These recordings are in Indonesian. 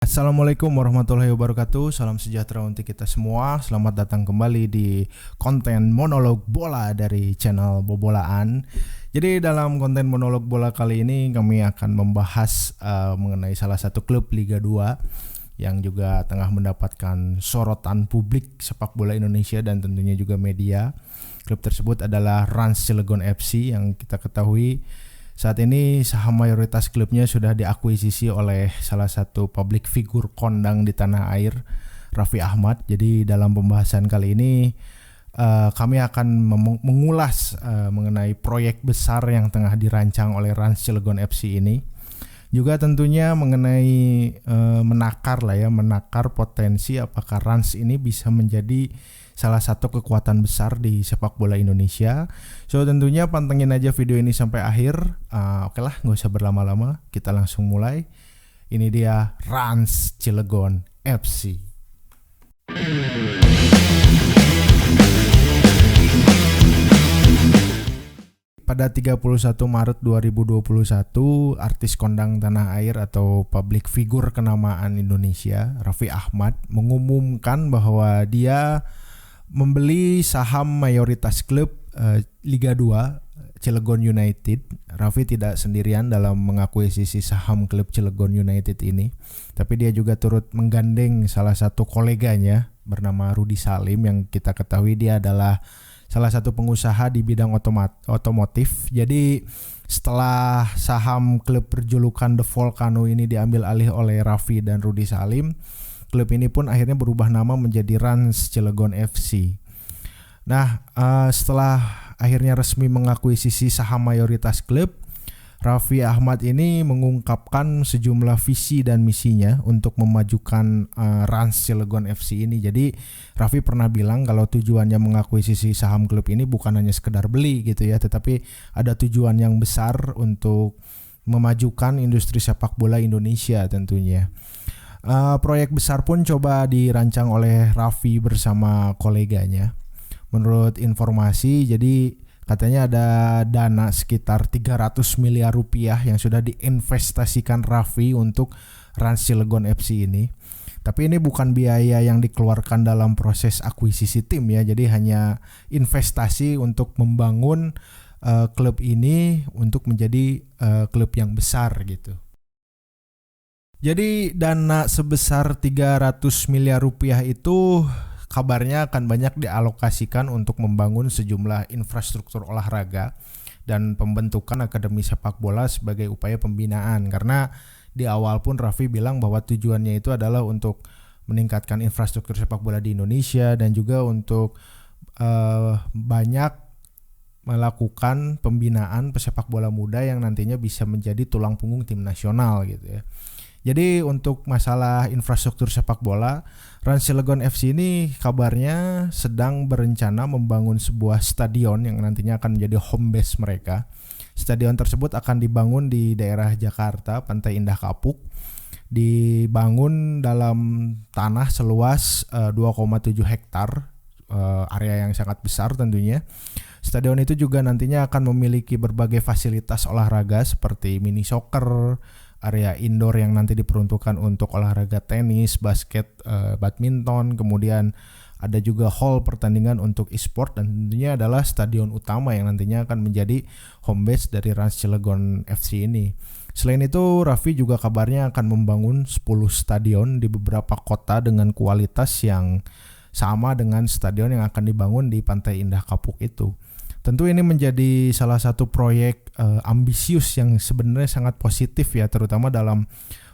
Assalamualaikum warahmatullahi wabarakatuh. Salam sejahtera untuk kita semua. Selamat datang kembali di konten monolog bola dari channel Bobolaan. Jadi dalam konten monolog bola kali ini kami akan membahas mengenai salah satu klub Liga 2 yang juga tengah mendapatkan sorotan publik sepak bola Indonesia dan tentunya juga media. Klub tersebut adalah Rans Cilegon FC yang kita ketahui saat ini saham mayoritas klubnya sudah diakuisisi oleh salah satu public figure kondang di tanah air, Raffi Ahmad. Jadi dalam pembahasan kali ini kami akan mengulas mengenai proyek besar yang tengah dirancang oleh Rans Cilegon FC ini. Juga tentunya mengenai menakar potensi apakah Rans ini bisa menjadi salah satu kekuatan besar di sepak bola Indonesia. So tentunya pantengin aja video ini sampai akhir. Oke lah, nggak usah berlama-lama, kita langsung mulai. Ini dia Rans Cilegon FC. Pada 31 Maret 2021, artis kondang tanah air atau public figure kenamaan Indonesia, Raffi Ahmad, mengumumkan bahwa dia membeli saham mayoritas klub Liga 2 Cilegon United. Raffi tidak sendirian dalam mengakuisisi saham klub Cilegon United ini, tapi dia juga turut menggandeng salah satu koleganya bernama Rudy Salim yang kita ketahui dia adalah salah satu pengusaha di bidang otomotif. Jadi setelah saham klub berjulukan The Volcano ini diambil alih oleh Raffi dan Rudy Salim, klub ini pun akhirnya berubah nama menjadi Rans Cilegon FC. Nah, setelah akhirnya resmi mengakuisisi saham mayoritas klub, Raffi Ahmad ini mengungkapkan sejumlah visi dan misinya untuk memajukan Rans Cilegon FC ini. Jadi Raffi pernah bilang kalau tujuannya mengakuisisi saham klub ini bukan hanya sekedar beli gitu ya, tetapi ada tujuan yang besar untuk memajukan industri sepak bola Indonesia tentunya. Proyek besar pun coba dirancang oleh Raffi bersama koleganya. Menurut informasi, jadi katanya ada dana sekitar 300 miliar rupiah yang sudah diinvestasikan Raffi untuk Rans Cilegon FC ini. Tapi ini bukan biaya yang dikeluarkan dalam proses akuisisi tim ya, jadi hanya investasi untuk membangun klub ini untuk menjadi klub yang besar gitu. Jadi dana sebesar 300 miliar rupiah itu kabarnya akan banyak dialokasikan untuk membangun sejumlah infrastruktur olahraga dan pembentukan akademi sepak bola sebagai upaya pembinaan. Karena di awal pun Raffi bilang bahwa tujuannya itu adalah untuk meningkatkan infrastruktur sepak bola di Indonesia dan juga untuk banyak melakukan pembinaan pesepak bola muda yang nantinya bisa menjadi tulang punggung tim nasional gitu ya. Jadi untuk masalah infrastruktur sepak bola, Rans Cilegon FC ini kabarnya sedang berencana membangun sebuah stadion yang nantinya akan menjadi home base mereka. Stadion tersebut akan dibangun di daerah Jakarta, Pantai Indah Kapuk. Dibangun dalam tanah seluas 2,7 hektar, area yang sangat besar tentunya. Stadion itu juga nantinya akan memiliki berbagai fasilitas olahraga seperti mini soccer, area indoor yang nanti diperuntukkan untuk olahraga tenis, basket, badminton, kemudian ada juga hall pertandingan untuk e-sport dan tentunya adalah stadion utama yang nantinya akan menjadi home base dari Rans Cilegon FC ini. Selain itu, Raffi juga kabarnya akan membangun 10 stadion di beberapa kota dengan kualitas yang sama dengan stadion yang akan dibangun di Pantai Indah Kapuk itu. Tentu ini menjadi salah satu proyek ambisius yang sebenarnya sangat positif ya, terutama dalam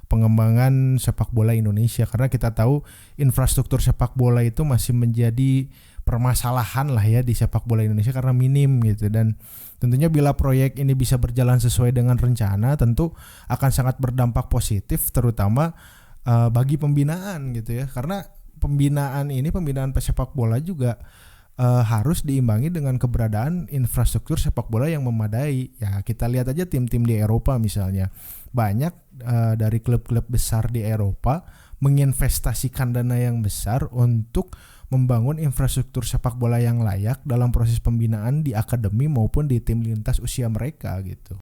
pengembangan sepak bola Indonesia. Karena kita tahu infrastruktur sepak bola itu masih menjadi permasalahan lah ya di sepak bola Indonesia karena minim gitu. Dan tentunya bila proyek ini bisa berjalan sesuai dengan rencana, tentu akan sangat berdampak positif terutama bagi pembinaan gitu ya. Karena pembinaan pesepak bola juga harus diimbangi dengan keberadaan infrastruktur sepak bola yang memadai. Ya kita lihat aja tim-tim di Eropa misalnya, banyak dari klub-klub besar di Eropa menginvestasikan dana yang besar untuk membangun infrastruktur sepak bola yang layak dalam proses pembinaan di akademi maupun di tim lintas usia mereka gitu.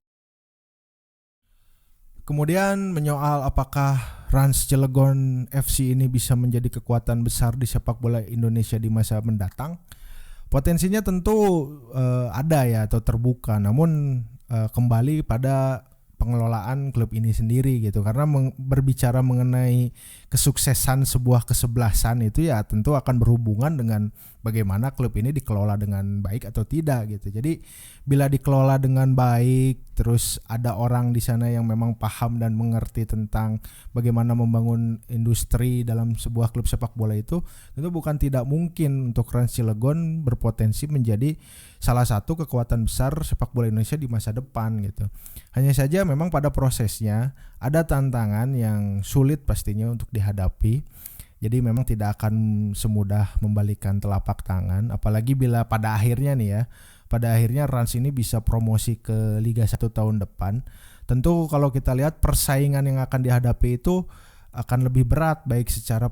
Kemudian menyoal apakah Rans Cilegon FC ini bisa menjadi kekuatan besar di sepak bola Indonesia di masa mendatang. Potensinya tentu ada ya atau terbuka, namun kembali pada pengelolaan klub ini sendiri gitu. Karena berbicara mengenai kesuksesan sebuah kesebelasan itu ya tentu akan berhubungan dengan bagaimana klub ini dikelola dengan baik atau tidak gitu. Jadi bila dikelola dengan baik, terus ada orang di sana yang memang paham dan mengerti tentang bagaimana membangun industri dalam sebuah klub sepak bola itu bukan tidak mungkin untuk Rans Cilegon berpotensi menjadi salah satu kekuatan besar sepak bola Indonesia di masa depan gitu. Hanya saja memang pada prosesnya ada tantangan yang sulit pastinya untuk dihadapi. Jadi memang tidak akan semudah membalikan telapak tangan, apalagi bila pada akhirnya Rans ini bisa promosi ke Liga 1 tahun depan. Tentu kalau kita lihat persaingan yang akan dihadapi itu akan lebih berat baik secara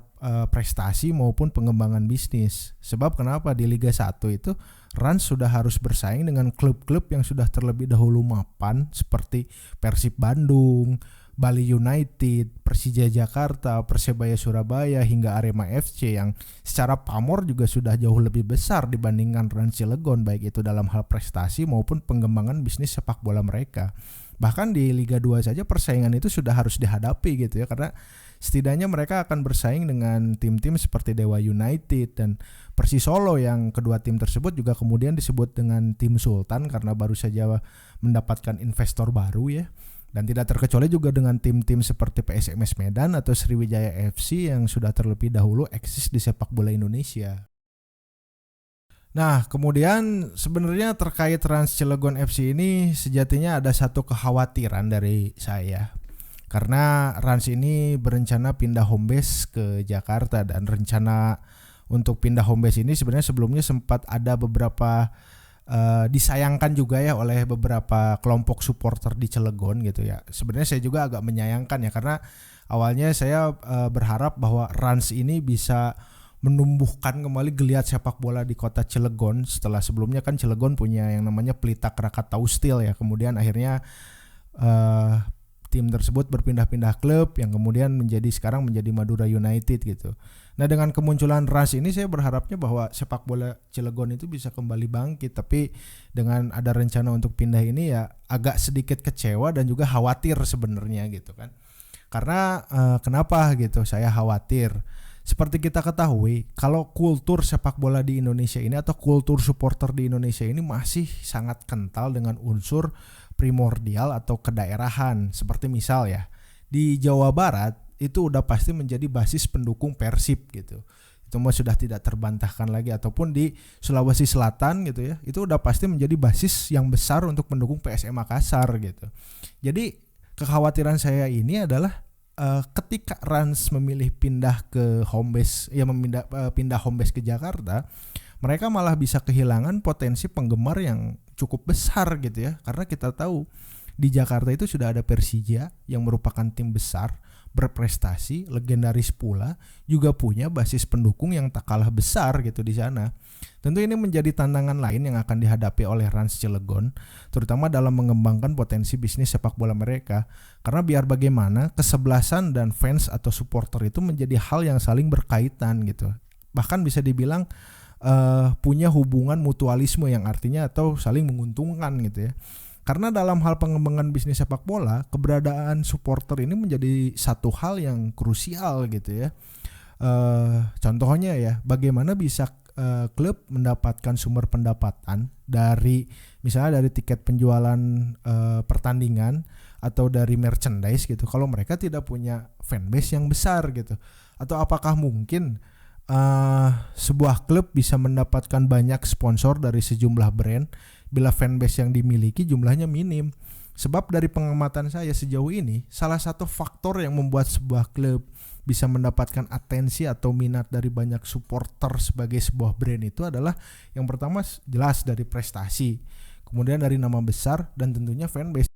prestasi maupun pengembangan bisnis. Sebab kenapa di Liga 1 itu Rans sudah harus bersaing dengan klub-klub yang sudah terlebih dahulu mapan seperti Persib Bandung, Bali United, Persija Jakarta, Persebaya Surabaya hingga Arema FC yang secara pamor juga sudah jauh lebih besar dibandingkan Rans Cilegon, baik itu dalam hal prestasi maupun pengembangan bisnis sepak bola mereka. Bahkan di Liga 2 saja persaingan itu sudah harus dihadapi gitu ya, karena setidaknya mereka akan bersaing dengan tim-tim seperti Dewa United dan Persis Solo yang kedua tim tersebut juga kemudian disebut dengan tim Sultan karena baru saja mendapatkan investor baru ya. Dan tidak terkecuali juga dengan tim-tim seperti PSMS Medan atau Sriwijaya FC yang sudah terlebih dahulu eksis di sepak bola Indonesia. Nah, kemudian sebenarnya terkait Rans Cilegon FC ini sejatinya ada satu kekhawatiran dari saya. Karena Rans ini berencana pindah home base ke Jakarta, dan rencana untuk pindah home base ini sebenarnya sebelumnya sempat ada beberapa disayangkan juga ya oleh beberapa kelompok supporter di Cilegon gitu ya. Sebenarnya saya juga agak menyayangkan ya, karena awalnya saya berharap bahwa Rans ini bisa menumbuhkan kembali geliat sepak bola di kota Cilegon setelah sebelumnya kan Cilegon punya yang namanya Pelita Krakatau Steel ya. Kemudian akhirnya tim tersebut berpindah-pindah klub yang kemudian sekarang menjadi Madura United gitu. Nah, dengan kemunculan Rans ini saya berharapnya bahwa sepak bola Cilegon itu bisa kembali bangkit, tapi dengan ada rencana untuk pindah ini ya agak sedikit kecewa dan juga khawatir sebenarnya gitu kan. Karena kenapa gitu saya khawatir? Seperti kita ketahui, kalau kultur sepak bola di Indonesia ini atau kultur supporter di Indonesia ini masih sangat kental dengan unsur primordial atau kedaerahan. Seperti misal ya, di Jawa Barat itu udah pasti menjadi basis pendukung Persib gitu. Itu mah sudah tidak terbantahkan lagi, ataupun di Sulawesi Selatan gitu ya. Itu udah pasti menjadi basis yang besar untuk mendukung PSM Makassar gitu. Jadi kekhawatiran saya ini adalah ketika Rans memilih pindah ke home base, pindah home base ke Jakarta, mereka malah bisa kehilangan potensi penggemar yang cukup besar gitu ya. Karena kita tahu di Jakarta itu sudah ada Persija yang merupakan tim besar, berprestasi, legendaris pula, juga punya basis pendukung yang tak kalah besar gitu di sana. Tentu ini menjadi tantangan lain yang akan dihadapi oleh Rans Cilegon, terutama dalam mengembangkan potensi bisnis sepak bola mereka. Karena biar bagaimana, kesebelasan dan fans atau supporter itu menjadi hal yang saling berkaitan gitu. Bahkan bisa dibilang punya hubungan mutualisme yang artinya atau saling menguntungkan gitu ya. Karena dalam hal pengembangan bisnis sepak bola, keberadaan supporter ini menjadi satu hal yang krusial gitu ya. Contohnya ya, bagaimana bisa klub mendapatkan sumber pendapatan dari misalnya dari tiket penjualan pertandingan atau dari merchandise gitu, kalau mereka tidak punya fanbase yang besar gitu. Atau apakah mungkin sebuah klub bisa mendapatkan banyak sponsor dari sejumlah brand bila fanbase yang dimiliki jumlahnya minim? Sebab dari pengamatan saya sejauh ini, salah satu faktor yang membuat sebuah klub bisa mendapatkan atensi atau minat dari banyak supporter sebagai sebuah brand itu adalah yang pertama jelas dari prestasi, kemudian dari nama besar, dan tentunya fanbase.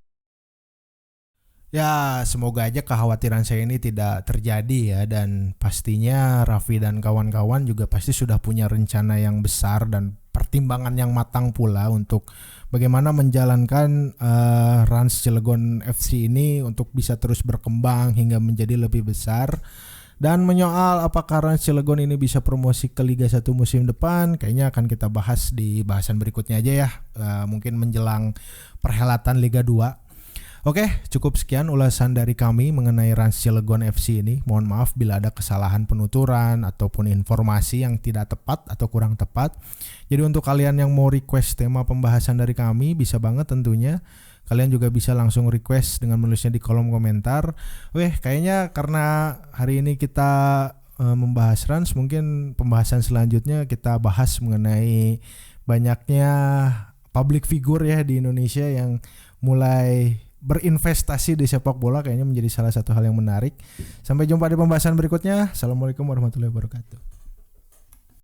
Ya, semoga aja kekhawatiran saya ini tidak terjadi ya, dan pastinya Raffi dan kawan-kawan juga pasti sudah punya rencana yang besar dan pertimbangan yang matang pula untuk bagaimana menjalankan Rans Cilegon FC ini untuk bisa terus berkembang hingga menjadi lebih besar. Dan menyoal apakah Rans Cilegon ini bisa promosi ke Liga 1 musim depan, kayaknya akan kita bahas di bahasan berikutnya aja ya, mungkin menjelang perhelatan Liga 2. Oke, cukup sekian ulasan dari kami mengenai Rans Cilegon FC ini. Mohon maaf bila ada kesalahan penuturan ataupun informasi yang tidak tepat atau kurang tepat. Jadi untuk kalian yang mau request tema pembahasan dari kami, bisa banget tentunya. Kalian juga bisa langsung request dengan menulisnya di kolom komentar. Kayaknya karena hari ini kita membahas Rans, mungkin pembahasan selanjutnya kita bahas mengenai banyaknya public figure ya di Indonesia yang mulai berinvestasi di sepak bola, kayaknya menjadi salah satu hal yang menarik. Sampai jumpa di pembahasan berikutnya. Assalamualaikum warahmatullahi wabarakatuh.